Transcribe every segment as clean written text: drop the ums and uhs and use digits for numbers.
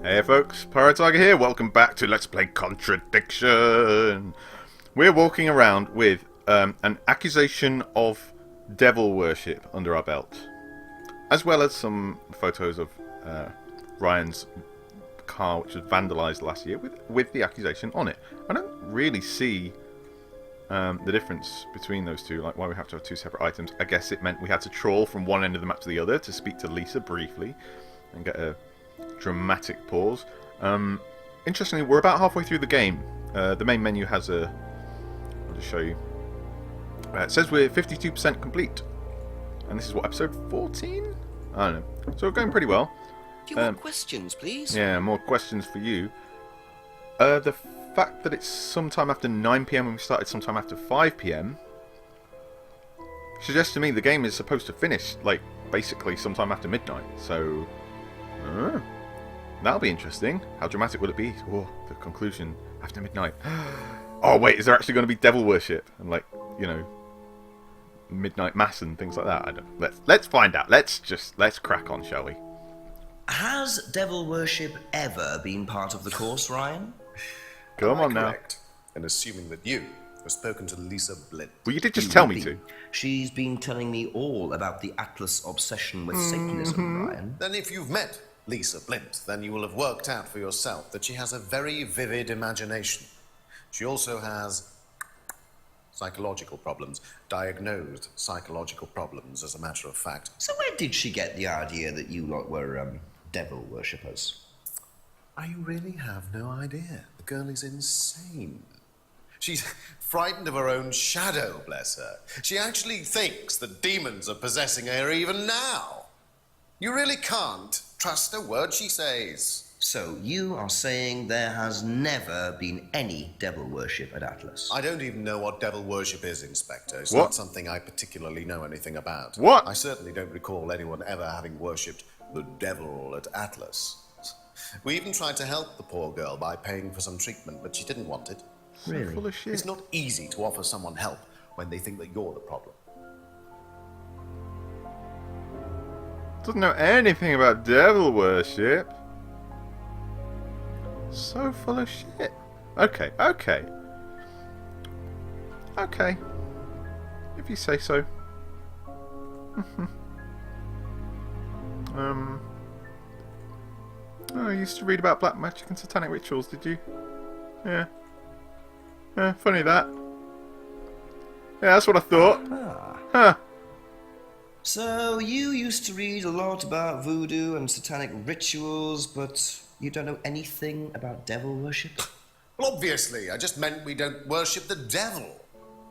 Hey folks, Pyrotiger here, welcome back to Let's Play Contradiction! We're walking around with an accusation of devil worship under our belt, as well as some photos of Ryan's car which was vandalised last year with the accusation on it. I don't really see the difference between those two, like why we have to have two separate items. I guess it meant we had to trawl from one end of the map to the other to speak to Lisa briefly and get a dramatic pause. Interestingly, we're about halfway through the game. The main menu has a... I'll just show you. It says we're 52% complete. And this is what, episode 14? I don't know. So we're going pretty well. A few more questions, please. Yeah, more questions for you. The fact that it's sometime after 9 PM and we started sometime after 5 PM suggests to me the game is supposed to finish, like, basically sometime after midnight. So... that'll be interesting. How dramatic will it be? Oh, the conclusion after midnight. Oh wait, is there actually going to be devil worship and, like, you know, midnight mass and things like that? I don't. Let's find out. Let's crack on, shall we? Has devil worship ever been part of the course, Ryan? Come on now. Correct. And assuming that you have spoken to Lisa Blint. Well, you did just tell me to. She's been telling me all about the Atlas obsession with Satanism, Ryan. Then if you've met Lisa Blint, then you will have worked out for yourself that she has a very vivid imagination. She also has psychological problems, diagnosed psychological problems, as a matter of fact. So where did she get the idea that you lot were devil worshippers? I really have no idea. The girl is insane. She's frightened of her own shadow, bless her. She actually thinks that demons are possessing her even now. You really can't trust a word she says. So you are saying there has never been any devil worship at Atlas? I don't even know what devil worship is, Inspector. It's What? not something I particularly know anything about. What? I certainly don't recall anyone ever having worshipped the devil at Atlas. We even tried to help the poor girl by paying for some treatment, but she didn't want it. Really? Full of shit. It's not easy to offer someone help when they think that you're the problem. Doesn't know anything about devil worship. So full of shit. Okay. If you say so. Oh, you used to read about black magic and satanic rituals, did you? Yeah. Funny that. Yeah, that's what I thought. Huh. So you used to read a lot about voodoo and satanic rituals, but you don't know anything about devil worship? Well, obviously, I just meant we don't worship the devil.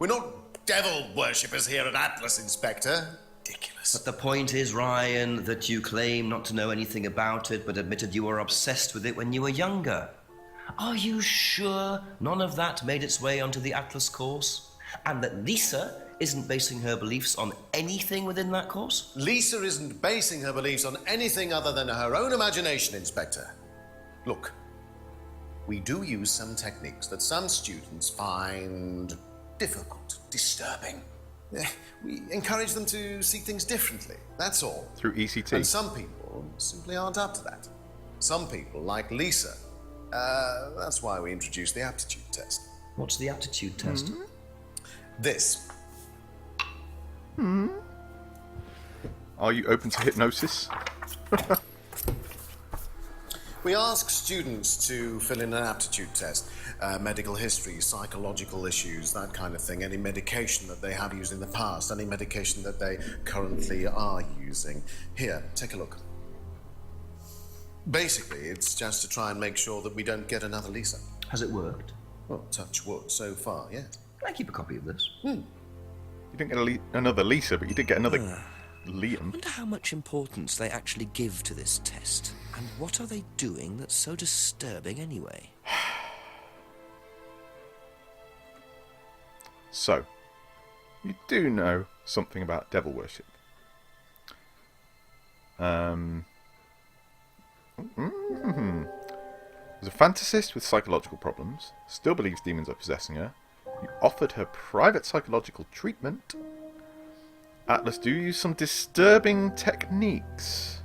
We're not devil worshippers here at Atlas, Inspector. Ridiculous. But the point is, Ryan, that you claim not to know anything about it, but admitted you were obsessed with it when you were younger. Are you sure none of that made its way onto the Atlas course? And that Lisa isn't basing her beliefs on anything within that course? Lisa isn't basing her beliefs on anything other than her own imagination, Inspector. Look, we do use some techniques that some students find difficult, disturbing. We encourage them to see things differently, that's all. Through ECT. And some people simply aren't up to that. Some people, like Lisa, that's why we introduced the aptitude test. What's the aptitude test? This. Are you open to hypnosis? We ask students to fill in an aptitude test, medical history, psychological issues, that kind of thing, any medication that they have used in the past, any medication that they currently are using. Here, take a look. Basically, it's just to try and make sure that we don't get another Lisa. Has it worked? Well, touch wood so far, yes. Can I keep a copy of this? You didn't get another Lisa, but you did get another Liam. I wonder how much importance they actually give to this test. And what are they doing that's so disturbing anyway? So, you do know something about devil worship. As a fantasist with psychological problems, still believes demons are possessing her. You offered her private psychological treatment. Atlas do use some disturbing techniques.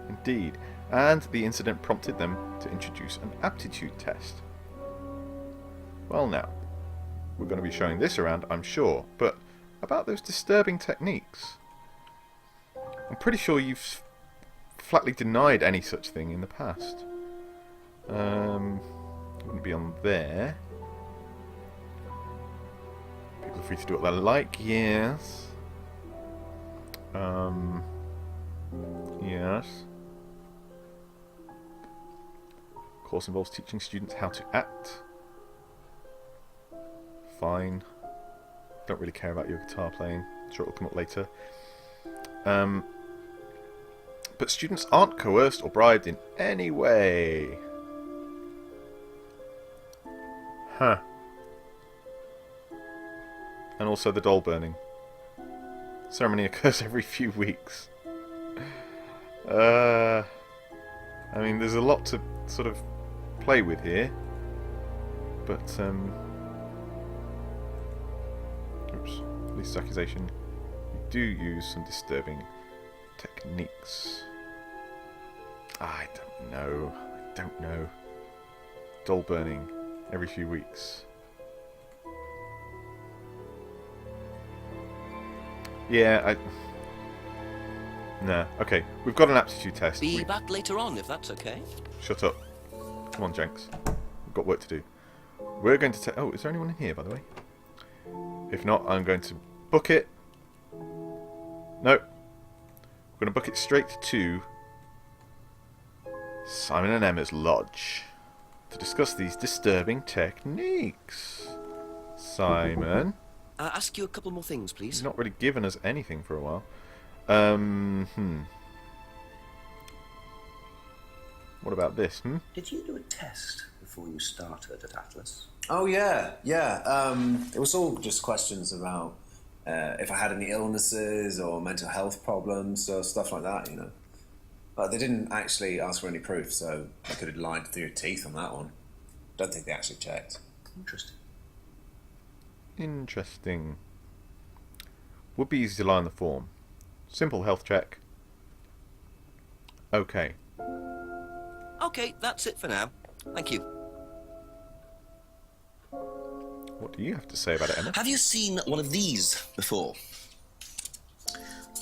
Indeed. and the incident prompted them to introduce an aptitude test. Well now, we're going to be showing this around, I'm sure, but about those disturbing techniques. I'm pretty sure you've flatly denied any such thing in the past. Wouldn't be on there. People are free to do what they like, yes. Yes. Course involves teaching students how to act. Fine. Don't really care about your guitar playing. Sure it'll come up later. But students aren't coerced or bribed in any way. Huh. And also the doll burning. Ceremony occurs every few weeks. I mean, there's a lot to sort of play with here. But, oops. Police accusation. You do use some disturbing techniques. I don't know. Doll burning every few weeks. Yeah, Nah, okay. We've got an aptitude test. Be back later on, if that's okay. Shut up. Come on, Jenks. We've got work to do. We're going to take... Oh, is there anyone in here, by the way? If not, I'm going to book it. No. We're going to book it straight to Simon and Emma's lodge to discuss these disturbing techniques. Simon? Ask you a couple more things, please. He's not really given us anything for a while. What about this, Did you do a test before you started at Atlas? Oh, yeah. It was all just questions about if I had any illnesses or mental health problems or stuff like that, you know. But they didn't actually ask for any proof, so I could have lied through your teeth on that one. Don't think they actually checked. Interesting. Interesting. Would be easy to lie on the form. Simple health check. Okay. Okay, that's it for now. Thank you. What do you have to say about it, Emma? Have you seen one of these before?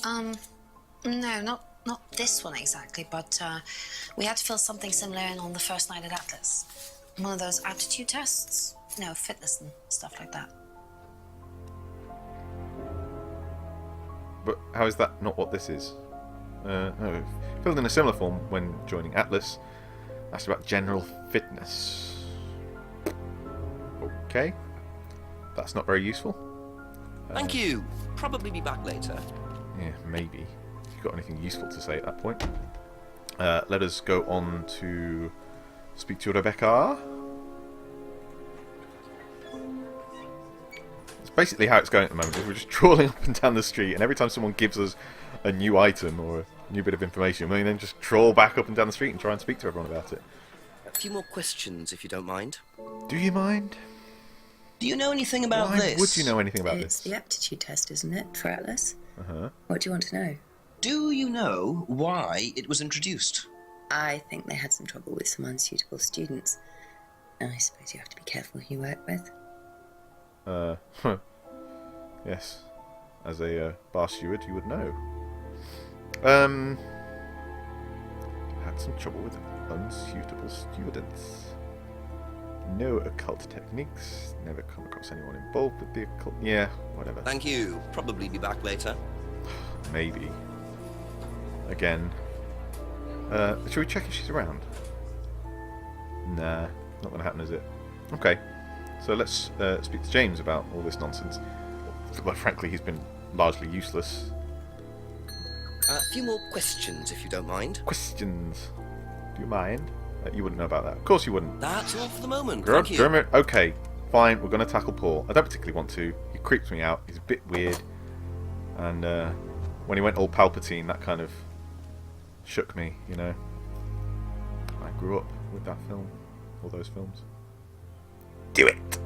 No, not this one exactly, but we had to fill something similar in on the first night at Atlas. One of those aptitude tests, fitness and stuff like that. But how is that not what this is? No, filled in a similar form when joining Atlas. Asked about general fitness. Okay. That's not very useful. Thank you. Probably be back later. Yeah, maybe. If you've got anything useful to say at that point. Let us go on to speak to Rebecca. It's basically how it's going at the moment. We're just trawling up and down the street, and every time someone gives us a new item or a new bit of information, we then just trawl back up and down the street and try and speak to everyone about it. A few more questions, if you don't mind. Do you mind? Do you know anything about Why this? would you know anything about It's this? the aptitude test, isn't it, for Atlas? Uh-huh. What do you want to know? Do you know why it was introduced? I think they had some trouble with some unsuitable students. I suppose you have to be careful who you work with. Yes. As a bar steward, you would know. Had some trouble with unsuitable students. No occult techniques. Never come across anyone involved with the occult. Yeah, whatever. Thank you. Probably be back later. Maybe. Again. Should we check if she's around? Nah, not gonna happen, is it? Okay. So let's speak to James about all this nonsense. Well, frankly, he's been largely useless. A few more questions, if you don't mind. Questions. Do you mind? You wouldn't know about that. Of course you wouldn't. That's all for the moment. God Thank you. damn it. Okay, fine. We're going to tackle Paul. I don't particularly want to. He creeps me out. He's a bit weird. And when he went all Palpatine, that kind of shook me, you know. I grew up with that film. All those films. Do it!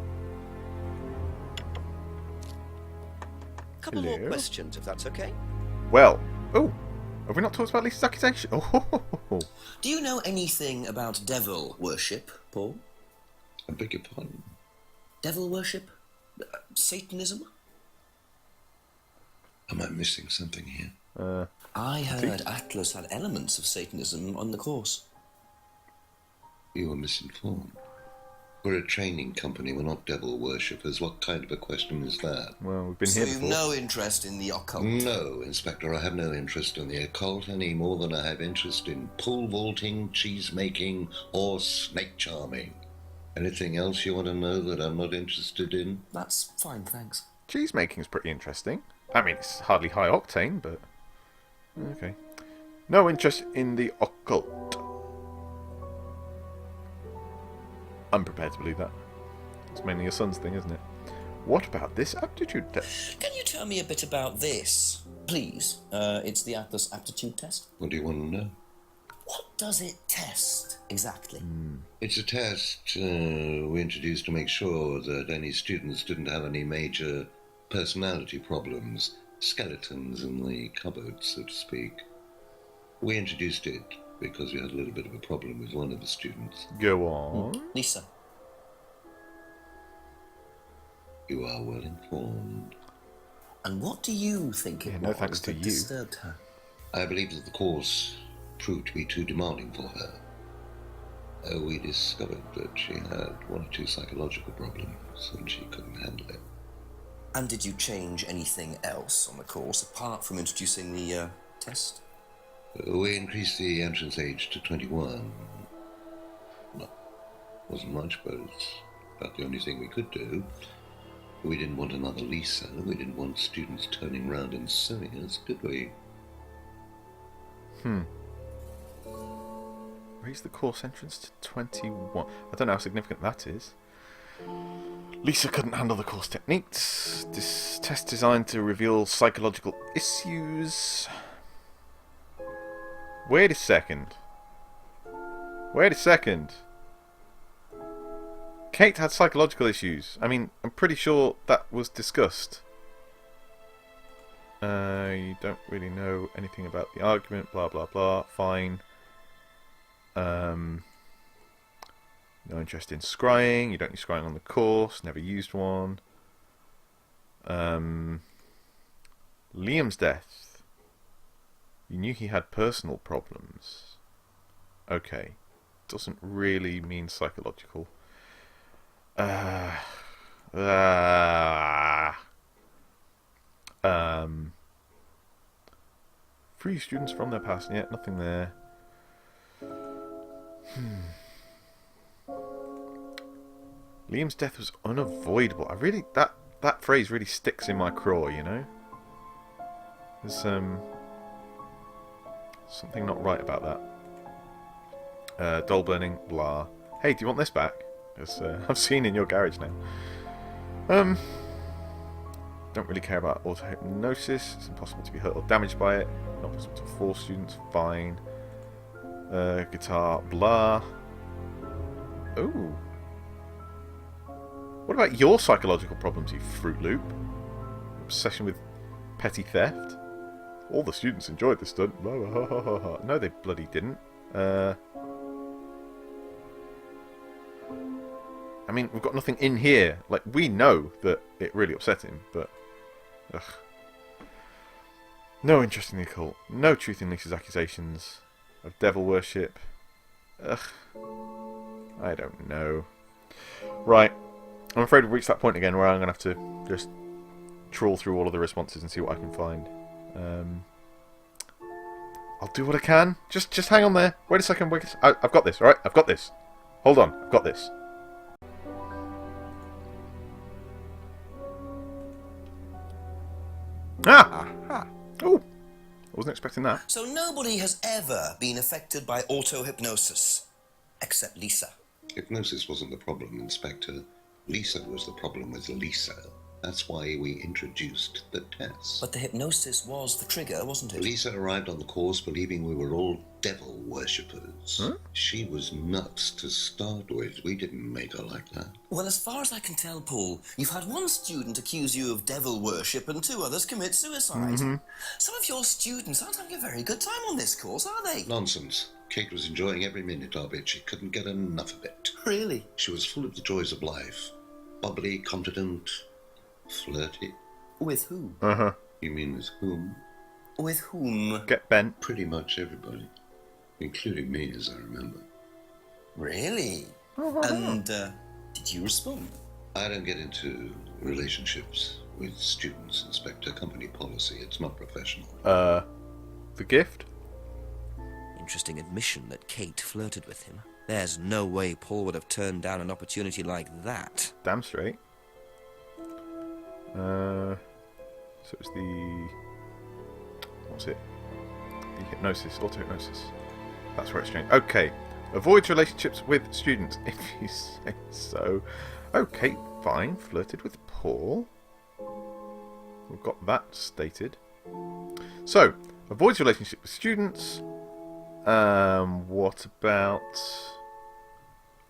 Couple more Hello? questions, if that's okay. Well, oh, Have we not talked about Lisa's accusation? Oh. Do you know anything about devil worship, Paul? I beg your pardon? Devil worship? Satanism? Am I missing something here? I heard Atlas had elements of Satanism on the course. You are misinformed. We're a training company, we're not devil worshippers. What kind of a question is that? Well, we've been So here you've before. no interest in the occult? No, Inspector, I have no interest in the occult any more than I have interest in pole vaulting, cheese making, or snake charming. Anything else you want to know that I'm not interested in? That's fine, thanks. Cheese making's pretty interesting. I mean, it's hardly high octane, but... Okay. No interest in the occult. I'm prepared to believe that. It's mainly your son's thing, isn't it? What about this aptitude test? Can you tell me a bit about this, please? It's the Atlas aptitude test. What do you want to know? What does it test, exactly? It's a test we introduced to make sure that any students didn't have any major personality problems, skeletons in the cupboard, so to speak. We introduced it because we had a little bit of a problem with one of the students. Go on. Lisa. You are well informed. And what do you think it no was thanks to that you. disturbed her? I believe that the course proved to be too demanding for her. We discovered that she had one or two psychological problems and she couldn't handle it. And did you change anything else on the course apart from introducing the test? We increased the entrance age to 21. Well, wasn't much, but it's about the only thing we could do. We didn't want another Lisa. We didn't want students turning round and suing us, did we? Raise the course entrance to 21. I don't know how significant that is. Lisa couldn't handle the course techniques. This test designed to reveal psychological issues. Wait a second. Kate had psychological issues. I mean, I'm pretty sure that was discussed. You don't really know anything about the argument, blah blah blah. Fine. No interest in scrying. You don't use scrying on the course. Never used one. Liam's death. You knew he had personal problems. Okay. Doesn't really mean psychological. Free students from their past. Yeah, nothing there. Liam's death was unavoidable. That phrase really sticks in my craw, you know? There's something not right about that. Doll burning, blah. Hey, do you want this back? Because I've seen in your garage now. Don't really care about auto-hypnosis. It's impossible to be hurt or damaged by it. Not possible to force students. Fine. Guitar, blah. Ooh. What about your psychological problems, you Fruit Loop? Obsession with petty theft? All the students enjoyed this stunt. No, they bloody didn't. I mean, we've got nothing in here. Like, we know that it really upset him, but... Ugh. No interest in the occult. No truth in Lisa's accusations of devil worship. Ugh. I don't know. Right. I'm afraid we've reached that point again where I'm going to have to just trawl through all of the responses and see what I can find. I'll do what I can. Just hang on there. Wait a second. I've got this, alright? I've got this. Hold on. I've got this. Ah! Aha. Oh! I wasn't expecting that. So nobody has ever been affected by auto-hypnosis, except Lisa. Hypnosis wasn't the problem, Inspector. Lisa was the problem with Lisa. That's why we introduced the test. But the hypnosis was the trigger, wasn't it? Lisa arrived on the course believing we were all devil worshippers. Huh? She was nuts to start with. We didn't make her like that. Well, as far as I can tell, Paul, you've had one student accuse you of devil worship and 2 others commit suicide. Some of your students aren't having a very good time on this course, are they? Nonsense. Kate was enjoying every minute of it. She couldn't get enough of it. Really? She was full of the joys of life. Bubbly, confident, flirty. With who? You mean with whom? With whom? Get bent. Pretty much everybody. Including me, as I remember. Really? And, did you respond? I don't get into relationships with students, Inspector. Company policy. It's not professional. The gift? Interesting admission that Kate flirted with him. There's no way Paul would have turned down an opportunity like that. Damn straight. So it's the... What's it? The hypnosis, auto-hypnosis. That's where it's changed. Okay. Avoids relationships with students, if you say so. Okay, fine. Flirted with Paul. We've got that stated. So, avoids relationship with students. What about...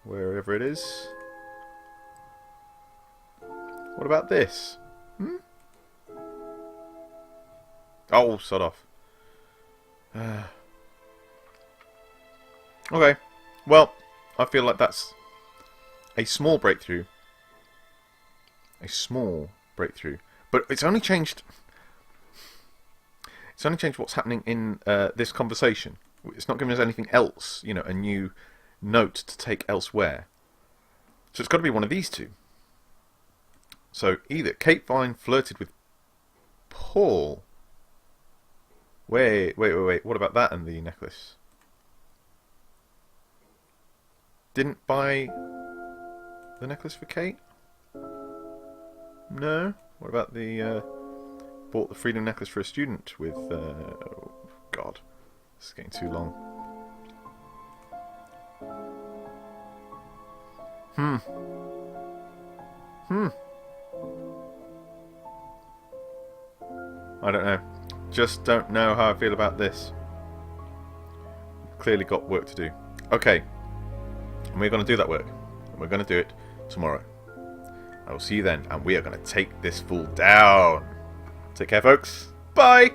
wherever it is? What about this? Oh, sod off. Okay. Well, I feel like that's a small breakthrough. A small breakthrough. But it's only changed... It's only changed what's happening in this conversation. It's not giving us anything else, you know, a new note to take elsewhere. So it's got to be one of these two. So either Kate Vine flirted with Paul. Wait. What about that and the necklace? Didn't buy the necklace for Kate? No? What about the... bought the freedom necklace for a student with... oh, God. This is getting too long. I don't know. Just don't know how I feel about this. Clearly got work to do. Okay. And we're going to do that work. And we're going to do it tomorrow. I will see you then. And we are going to take this fool down. Take care, folks. Bye.